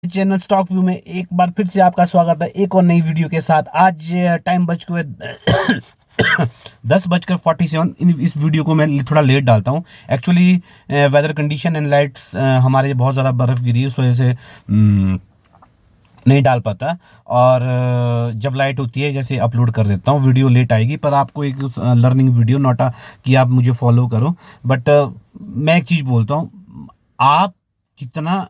Channel stock view में एक बार फिर से आपका स्वागत है एक और नई वीडियो के साथ। आज टाइम बज के 10:47। इस वीडियो को मैं थोड़ा लेट डालता हूँ। Actually weather condition and lights हमारे बहुत ज़्यादा बर्फ़ गिरी, उस वजह से नहीं डाल पाता। और जब लाइट होती है जैसे अपलोड कर देता हूँ, वीडियो लेट आएगी। पर आपको एक लर्निंग वीडियो, नॉट कि आप मुझे फॉलो करो। बट मैं एक चीज़ बोलता हूँ, आप जितना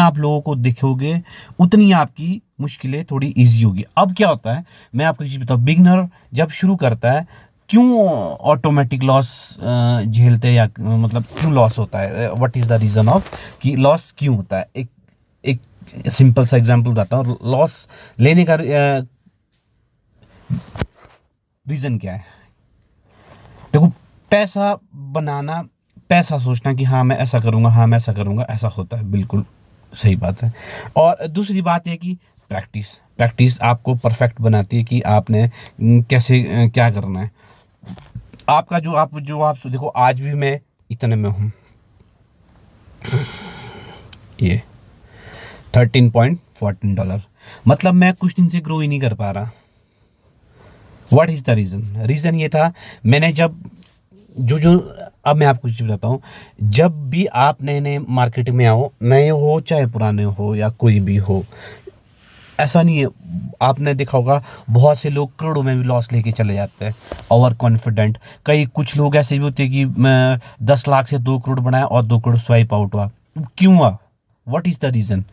आप लोगों को देखोगे उतनी आपकी मुश्किलें थोड़ी इजी होगी। अब क्या होता है, मैं आपको एक चीज़ बताऊँ, बिगनर जब शुरू करता है क्यों ऑटोमेटिक लॉस झेलते हैं, या मतलब क्यों लॉस होता है, what is the reason of कि लॉस क्यों होता है। एक एक सिंपल सा एग्जांपल बताता हूँ। लॉस लेने का रीज़न क्या है। देखो, पैसा बनाना, पैसा सोचना कि हाँ मैं ऐसा करूँगा, हाँ मैं ऐसा करूँगा, ऐसा होता है, बिल्कुल सही बात है। और दूसरी बात है कि प्रैक्टिस आपको परफेक्ट बनाती है कि आपने कैसे क्या करना है। आपका जो आप देखो, आज भी मैं इतने में हूँ, ये $13.14। मतलब मैं कुछ दिन से ग्रो ही नहीं कर पा रहा। व्हाट इज़ द रीज़न ये था, मैंने जब जो अब मैं आपको चीज़ बताता हूँ। जब भी आप नए नए मार्केट में आओ, नए हो चाहे पुराने हो या कोई भी हो, ऐसा नहीं है। आपने देखा होगा बहुत से लोग करोड़ों में भी लॉस लेके चले जाते हैं, ओवर कॉन्फिडेंट। कुछ लोग ऐसे भी होते हैं कि मैं 10 लाख से 2 करोड़ बनाया और 2 करोड़ स्वाइप आउट हुआ। क्यों हुआ? What is the reason?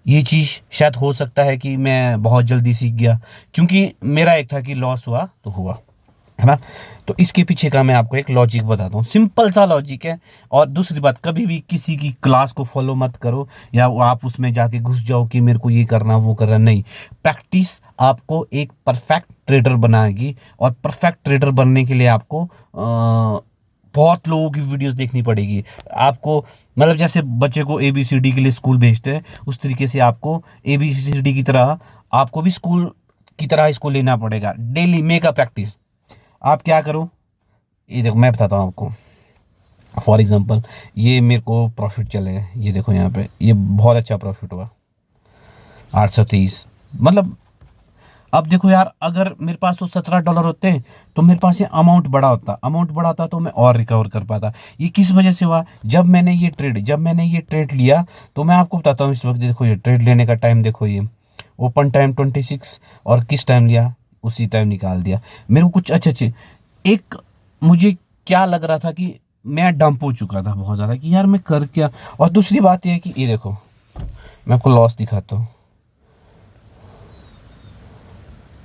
ये चीज़ शायद हो सकता है कि मैं बहुत जल्दी सीख गया, क्योंकि मेरा एक था कि लॉस हुआ तो हुआ, है ना। तो इसके पीछे का मैं आपको एक लॉजिक बताता हूँ, सिंपल सा लॉजिक है। और दूसरी बात, कभी भी किसी की क्लास को फॉलो मत करो, या आप उसमें जाके घुस जाओ कि मेरे को ये करना वो करना, नहीं। प्रैक्टिस आपको एक परफेक्ट ट्रेडर बनाएगी, और परफेक्ट ट्रेडर बनने के लिए आपको बहुत लोगों की वीडियोस देखनी पड़ेगी आपको। मतलब जैसे बच्चे को ABCD के लिए स्कूल भेजते हैं, उस तरीके से आपको ABCD की तरह आपको भी स्कूल की तरह इसको लेना पड़ेगा। Daily make a practice. आप क्या करो, ये देखो मैं बताता हूँ आपको। फॉर एग्जांपल, ये मेरे को प्रॉफिट चले, ये देखो यहाँ पे ये बहुत अच्छा प्रॉफिट हुआ, 830। मतलब अब देखो यार, अगर मेरे पास तो $17 होते हैं तो मेरे पास ये अमाउंट बड़ा होता तो मैं और रिकवर कर पाता। ये किस वजह से हुआ? जब मैंने ये ट्रेड लिया, तो मैं आपको बताता हूँ। इस वक्त देखो, ये ट्रेड लेने का टाइम देखो, ये ओपन टाइम 26, और किस टाइम लिया उसी टाइम निकाल दिया। मेरे को कुछ अच्छे एक मुझे क्या लग रहा था कि मैं डंप हो चुका था बहुत ज़्यादा, कि यार मैं कर क्या। और दूसरी बात यह है कि ये देखो, मैं आपको लॉस दिखाता हूँ,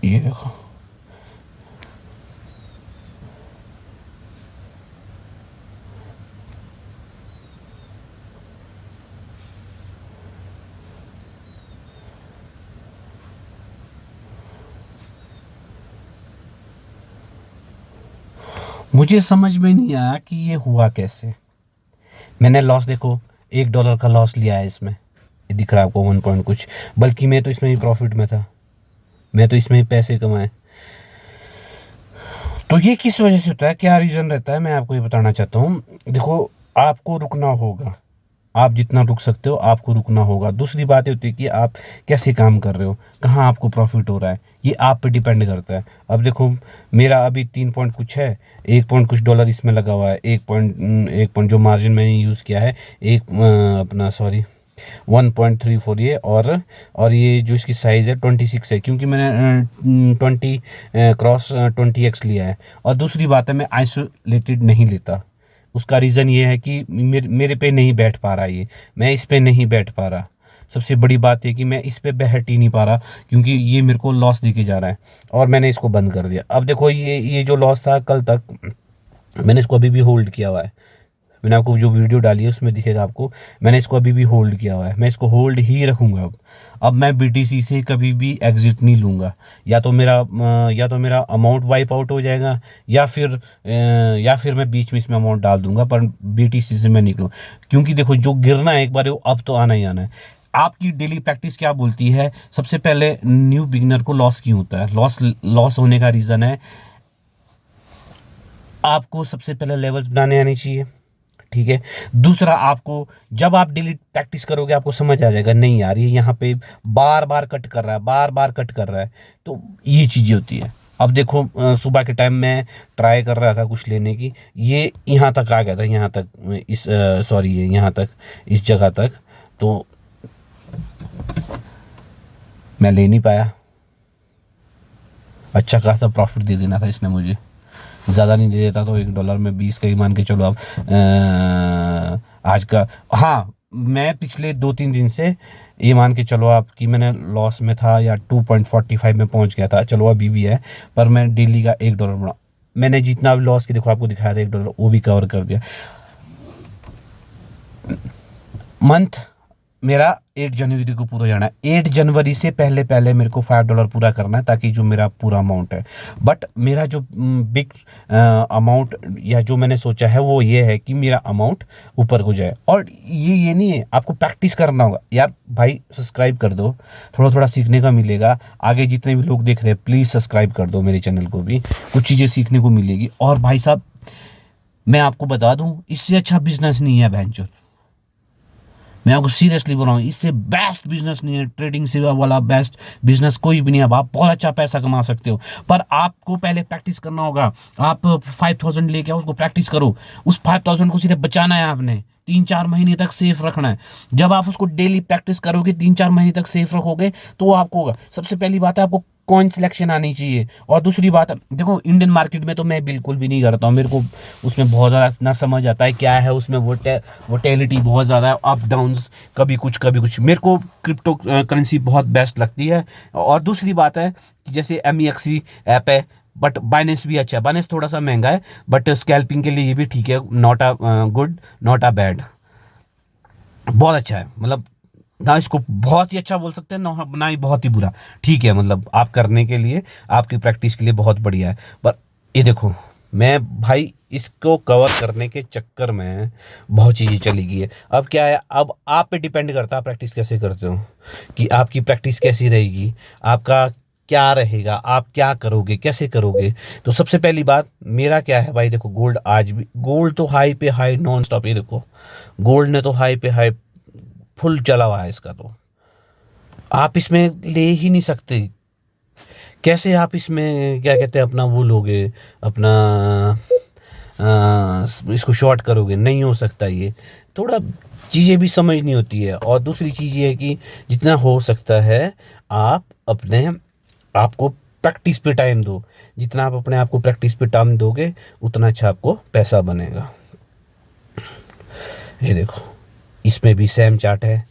ये देखो। मुझे समझ में नहीं आया कि ये हुआ कैसे। मैंने लॉस देखो, $1 का लॉस लिया है इसमें, ये दिख रहा है आपको 1 पॉइंट कुछ। बल्कि मैं तो इसमें भी प्रॉफिट में था, मैं तो इसमें ही पैसे कमाए। तो ये किस वजह से होता है, क्या रीज़न रहता है, मैं आपको ये बताना चाहता हूँ। देखो, आपको रुकना होगा, आप जितना रुक सकते हो आपको रुकना होगा। दूसरी बात ये होती है कि आप कैसे काम कर रहे हो, कहाँ आपको प्रॉफिट हो रहा है, ये आप पे डिपेंड करता है। अब देखो, मेरा अभी 3 पॉइंट कुछ है, 1 पॉइंट कुछ डॉलर इसमें लगा हुआ है। 1 पॉइंट जो मार्जिन मैंने यूज़ किया है, अपना सॉरी 1.34 ये, और ये जो इसकी साइज़ है 26 है, क्योंकि मैंने 20x लिया है। और दूसरी बात है, मैं आइसोलेटेड नहीं लेता। उसका रीज़न ये है कि मेरे पे नहीं बैठ पा रहा, ये मैं इस पे नहीं बैठ पा रहा। सबसे बड़ी बात है कि मैं इस पे बैठ ही नहीं पा रहा, क्योंकि ये मेरे को लॉस देके जा रहा है, और मैंने इसको बंद कर दिया। अब देखो, ये जो लॉस था कल तक, मैंने इसको अभी भी होल्ड किया हुआ है। मैंने आपको जो वीडियो डाली है उसमें दिखेगा आपको, मैंने इसको अभी भी होल्ड किया हुआ है, मैं इसको होल्ड ही रखूँगा। अब मैं BTC से कभी भी एग्जिट नहीं लूँगा। या तो मेरा अमाउंट वाइप आउट हो जाएगा, या फिर मैं बीच में इसमें अमाउंट डाल दूंगा, पर BTC से मैं निकलूँ। क्योंकि देखो, जो गिरना है एक बार, वो अब तो आना ही आना है। आपकी डेली प्रैक्टिस क्या बोलती है? सबसे पहले न्यू बिगिनर को लॉस क्यों होता है? लॉस होने का रीज़न है, आपको सबसे पहले लेवल्स बनाने आने चाहिए, ठीक है। दूसरा, आपको जब आप डेली प्रैक्टिस करोगे आपको समझ आ जाएगा, नहीं यार ये यहाँ पे बार बार कट कर रहा है, बार बार कट कर रहा है, तो ये चीज़ें होती है। अब देखो सुबह के टाइम मैं ट्राई कर रहा था कुछ लेने की, ये यहाँ तक आ गया था, यहाँ तक इस सॉरी ये यहाँ तक इस जगह तक, तो मैं ले नहीं पाया। अच्छा खासा प्रॉफिट दे देना था इसने मुझे, ज़्यादा नहीं दे देता तो $1 में 20 का ही मान के चलो आप आज का। हाँ, मैं पिछले 2-3 दिन से ये मान के चलो आप कि मैंने लॉस में था या 2.45 में पहुंच गया था, चलो अभी भी है, पर मैं डेली का $1 बना, मैंने जितना भी लॉस की देखो आपको दिखाया था $1 वो भी कवर कर दिया। मंथ मेरा 8 जनवरी को पूरा जाना है, 8 जनवरी से पहले पहले मेरे को $5 पूरा करना है, ताकि जो मेरा पूरा अमाउंट है, बट मेरा जो बिग अमाउंट या जो मैंने सोचा है वो ये है कि मेरा अमाउंट ऊपर को जाए। और ये नहीं है, आपको प्रैक्टिस करना होगा यार भाई। सब्सक्राइब कर दो, थोड़ा थोड़ा सीखने का मिलेगा। आगे जितने भी लोग देख रहे हैं प्लीज़ सब्सक्राइब कर दो मेरे चैनल को, भी कुछ चीज़ें सीखने को मिलेगी। और भाई साहब मैं आपको बता दूँ, इससे अच्छा बिजनेस नहीं है बहनचोद, मैं आपको सीरियसली बोल रहा हूँ, इससे बेस्ट बिजनेस नहीं है, ट्रेडिंग से वाला बेस्ट बिजनेस कोई भी नहीं है। आप बहुत अच्छा पैसा कमा सकते हो, पर आपको पहले प्रैक्टिस करना होगा। आप 5000 लेके आओ, उसको प्रैक्टिस करो, उस 5000 को सिर्फ बचाना है आपने, 3-4 महीने तक सेफ रखना है। जब आप उसको डेली प्रैक्टिस करोगे, 3-4 महीने तक सेफ रखोगे, तो आपको होगा। सबसे पहली बात है आपको कॉइन सिलेक्शन आनी चाहिए, और दूसरी बात देखो इंडियन मार्केट में तो मैं बिल्कुल भी नहीं करता हूँ, मेरे को उसमें बहुत ज़्यादा ना समझ आता है क्या है उसमें, वोटेलिटी बहुत ज़्यादा है, अप डाउन्स, कभी कुछ। मेरे को क्रिप्टो करेंसी बहुत बेस्ट लगती है। और दूसरी बात है कि जैसे MEXC ऐप है, बट बाइनेंस भी अच्छा है। बाइनेंस थोड़ा सा महंगा है, बट स्कैल्पिंग के लिए ये भी ठीक है, not a good not a bad, बहुत अच्छा है। मतलब ना इसको बहुत ही अच्छा बोल सकते हैं, ना ही बहुत ही बुरा, ठीक है। मतलब आप करने के लिए, आपकी प्रैक्टिस के लिए बहुत बढ़िया है। पर ये देखो मैं भाई इसको कवर करने के चक्कर में बहुत चीज़ें चली गई है। अब क्या है, अब आप पे डिपेंड करता है आप प्रैक्टिस कैसे करते हो, कि आपकी प्रैक्टिस कैसी रहेगी, आपका क्या रहेगा, आप क्या करोगे, कैसे करोगे। तो सबसे पहली बात मेरा क्या है भाई, देखो गोल्ड आज भी, गोल्ड तो हाई पे हाई नॉन स्टॉप, ये देखो गोल्ड ने तो हाई पे हाई फुल चला हुआ है इसका, तो आप इसमें ले ही नहीं सकते। कैसे आप इसमें क्या कहते हैं अपना वो लोगे, अपना इसको शॉर्ट करोगे, नहीं हो सकता। ये थोड़ा चीज़ें भी समझनी होती है। और दूसरी चीज़ ये है कि जितना हो सकता है आप अपने आप को प्रैक्टिस पे टाइम दो, जितना आप अपने आप को प्रैक्टिस पे टाइम दोगे उतना अच्छा आपको पैसा बनेगा। ये देखो इसमें भी सेम चार्ट है,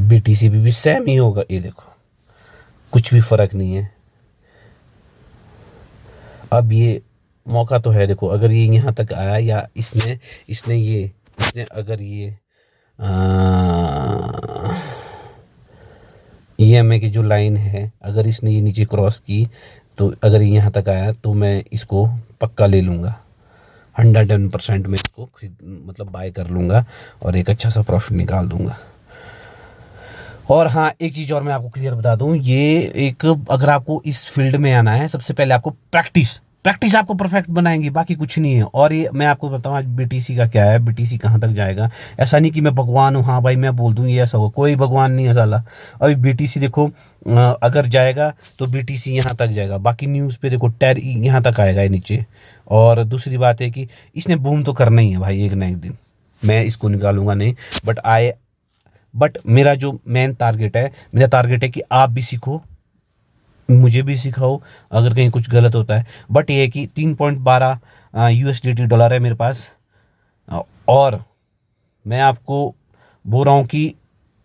BTC भी सेम ही होगा, ये देखो कुछ भी फर्क नहीं है। अब ये मौका तो है, देखो अगर ये यहाँ तक आया, या इसने अगर ये EMA की जो लाइन है, अगर इसने ये नीचे क्रॉस की, तो अगर ये यहाँ तक आया तो मैं इसको पक्का ले लूँगा, 110% में इसको मतलब बाय कर लूँगा और एक अच्छा सा प्रॉफिट निकाल दूँगा। और हाँ, एक चीज़ और मैं आपको क्लियर बता दूँ, ये एक अगर आपको इस फील्ड में आना है, सबसे पहले आपको प्रैक्टिस आपको परफेक्ट बनाएंगी, बाकी कुछ नहीं है। और ये मैं आपको बताऊँ आज BTC का क्या है, BTC कहाँ तक जाएगा। ऐसा नहीं कि मैं भगवान हूँ, हाँ भाई मैं बोल दूँ ये ऐसा हो, कोई भगवान नहीं है साला। अभी BTC देखो अगर जाएगा तो BTC यहाँ तक जाएगा, बाकी न्यूज़ पे देखो टैर यहाँ तक आएगा नीचे। और दूसरी बात है कि इसने बूम तो करना ही है भाई, एक ना एक दिन मैं इसको निकालूंगा नहीं। बट मेरा जो मेन टारगेट है, मेरा टारगेट है कि आप भी सीखो, मुझे भी सिखाओ अगर कहीं कुछ गलत होता है। बट ये है कि 3.12 USDT डॉलर है मेरे पास, और मैं आपको बोल रहा हूँ कि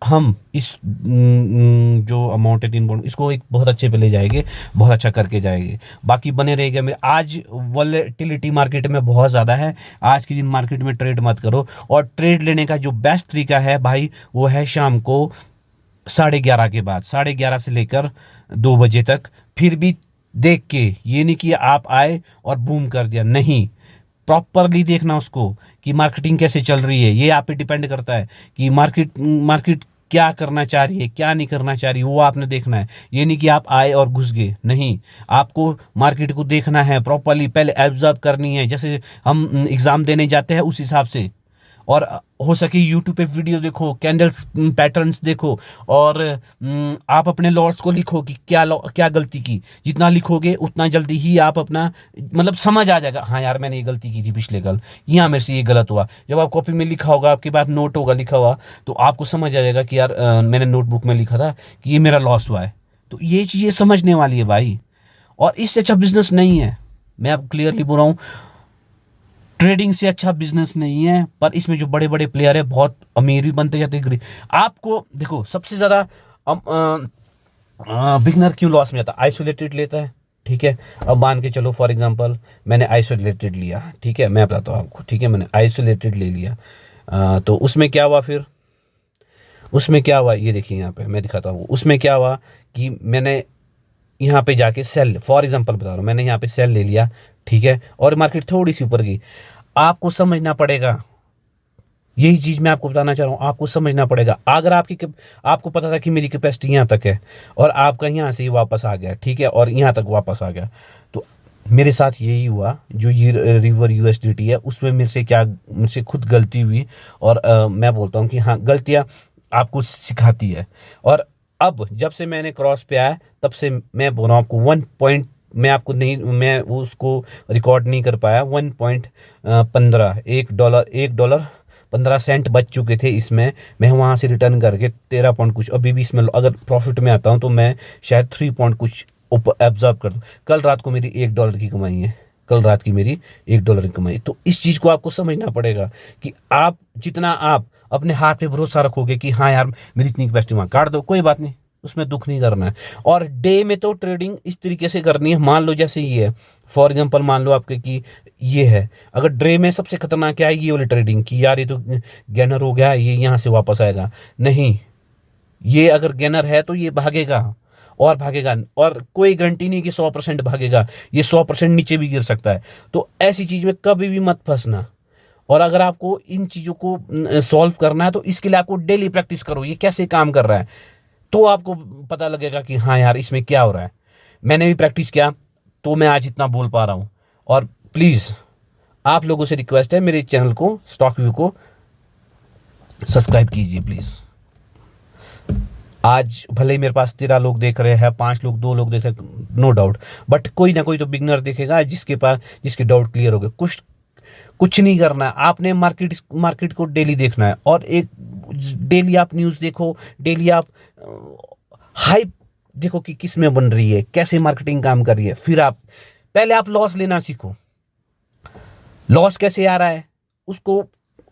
हम इस जो अमाउंट है 3 पॉइंट, इसको एक बहुत अच्छे पे ले जाएंगे, बहुत अच्छा करके जाएंगे। बाकी बने रहेगा मेरे। आज वॉलेटिलिटी मार्केट में बहुत ज़्यादा है, आज के दिन मार्केट में ट्रेड मत करो। और ट्रेड लेने का जो बेस्ट तरीका है भाई वो है शाम को 11:30 के बाद, 11:30 से लेकर 2 बजे तक। फिर भी देख के, ये नहीं कि आप आए और बूम कर दिया, नहीं, प्रॉपरली देखना उसको कि मार्केटिंग कैसे चल रही है। ये आप पे डिपेंड करता है कि मार्केट क्या करना चाह रही है, क्या नहीं करना चाह रही, वो आपने देखना है। ये नहीं कि आप आए और घुस गए, नहीं, आपको मार्केट को देखना है प्रॉपरली, पहले ऑब्जर्व करनी है, जैसे हम एग्ज़ाम देने जाते हैं उस हिसाब से। और हो सके यूट्यूब पे वीडियो देखो, कैंडल्स पैटर्न्स देखो, और आप अपने लॉस को लिखो कि क्या गलती की। जितना लिखोगे उतना जल्दी ही आप अपना मतलब समझ आ जाएगा, हाँ यार मैंने ये गलती की थी पिछले कल, यहाँ मेरे से ये गलत हुआ। जब आप कॉपी में लिखा होगा, आपके पास नोट होगा लिखा हुआ, तो आपको समझ आ जाएगा कि यार मैंने नोटबुक में लिखा था कि ये मेरा लॉस हुआ है। तो ये चीज़ें समझने वाली है भाई, और इससे अच्छा बिजनेस नहीं है। मैं आपको क्लियरली बोल रहा हूँ, ट्रेडिंग से अच्छा बिजनेस नहीं है। पर इसमें जो बड़े बड़े प्लेयर है बहुत अमीर भी बनते जाते हैं। आपको देखो, सबसे ज़्यादा बिगनर क्यों लॉस में जाता है? आइसोलेटेड लेता है, ठीक है। अब मान के चलो फॉर एग्जांपल मैंने आइसोलेटेड लिया, ठीक है, मैं बताता हूँ आपको, ठीक है, मैंने आइसोलेटेड ले लिया। तो उसमें क्या हुआ फिर? उसमें क्या हुआ ये देखिए, यहाँ पे मैं दिखाता हूँ। उसमें क्या हुआ कि मैंने यहाँ पे जाके सेल, फॉर एग्जांपल बता रहा हूँ, मैंने यहाँ पे सेल ले लिया, ठीक है, और मार्केट थोड़ी सी ऊपर गई। आपको समझना पड़ेगा, यही चीज़ मैं आपको बताना चाह रहा हूँ, आपको समझना पड़ेगा। अगर आपको पता था कि मेरी कैपेसिटी यहाँ तक है और आपका यहाँ से ही वापस आ गया, ठीक है, और यहाँ तक वापस आ गया, तो मेरे साथ यही हुआ। जो ये रिवर यूएसडीटी है उसमें मुझसे खुद गलती हुई। और मैं बोलता हूँ कि हाँ, गलतियाँ आपको सिखाती है। और अब जब से मैंने क्रॉस पे आया तब से मैं बोल रहा हूँ आपको 1 पॉइंट, मैं उसको रिकॉर्ड नहीं कर पाया, 1.15 $1 15 सेंट बच चुके थे इसमें। मैं वहाँ से रिटर्न करके 13 पॉइंट कुछ, अभी भी इसमें अगर प्रॉफिट में आता हूँ तो मैं शायद 3 पॉइंट कुछ एब्जॉर्ब कर दूँ। कल रात को मेरी $1 की कमाई है, कल रात की मेरी $1 की कमाई। तो इस चीज़ को आपको समझना पड़ेगा कि आप जितना आप अपने हाथ पे भरोसा रखोगे कि हाँ यार मेरी इतनी कैपेसिटी, वहाँ काट दो, कोई बात नहीं, उसमें दुख नहीं करना है। और डे में तो ट्रेडिंग इस तरीके से करनी है, मान लो जैसे ये है, फॉर एग्जांपल मान लो आपके कि ये है, अगर डे में सबसे खतरनाक क्या है, ये वाली ट्रेडिंग की यार ये तो गेनर हो गया, ये यहाँ से वापस आएगा, नहीं, ये अगर गेनर है तो ये भागेगा और भागेगा, और कोई गारंटी नहीं कि 100% भागेगा, ये 100% नीचे भी गिर सकता है। तो ऐसी चीज़ में कभी भी मत फंसना। और अगर आपको इन चीज़ों को सॉल्व करना है तो इसके लिए आपको डेली प्रैक्टिस करो, ये कैसे काम कर रहा है, तो आपको पता लगेगा कि हाँ यार इसमें क्या हो रहा है। मैंने भी प्रैक्टिस किया तो मैं आज इतना बोल पा रहा हूँ। और प्लीज़ आप लोगों से रिक्वेस्ट है, मेरे चैनल को स्टॉक व्यू को सब्सक्राइब कीजिए प्लीज़। आज भले ही मेरे पास 13 लोग देख रहे हैं, 5 लोग, 2 लोग देख रहे हैं, नो डाउट, बट कोई ना कोई तो बिगनर देखेगा जिसके डाउट क्लियर हो गए। कुछ नहीं करना है, आपने मार्केट को डेली देखना है। और एक डेली आप न्यूज़ देखो, डेली आप हाइप देखो कि किस में बन रही है, कैसे मार्केटिंग काम कर रही है। फिर पहले आप लॉस लेना सीखो, लॉस कैसे आ रहा है उसको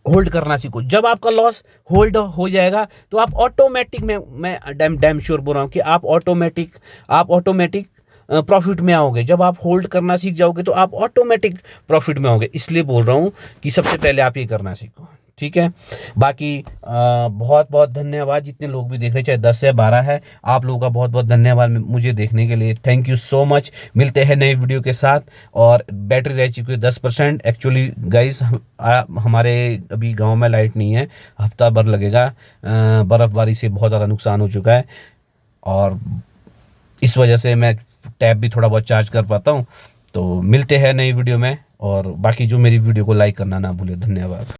होल्ड करना सीखो। जब आपका लॉस होल्ड हो जाएगा तो आप ऑटोमेटिक, मैं डैम श्योर बोल रहा हूँ कि आप ऑटोमेटिक प्रॉफिट में आओगे। जब आप होल्ड करना सीख जाओगे तो आप ऑटोमेटिक प्रॉफिट में आओगे। इसलिए बोल रहा हूँ कि सबसे पहले आप ये करना सीखो, ठीक है। बाकी बहुत बहुत धन्यवाद जितने लोग भी देख रहे, चाहे 10 है 12 है, आप लोगों का बहुत बहुत धन्यवाद मुझे देखने के लिए। Thank you so much. मिलते हैं नए वीडियो के साथ। और बैटरी रह चुकी है 10%। एक्चुअली गाइस हमारे अभी गांव में लाइट नहीं है, हफ्ता भर लगेगा, बर्फ़बारी से बहुत ज़्यादा नुकसान हो चुका है और इस वजह से मैं टैब भी थोड़ा बहुत चार्ज कर पाता हूँ। तो मिलते हैं नई वीडियो में, और बाकी जो मेरी वीडियो को लाइक करना ना भूले। धन्यवाद।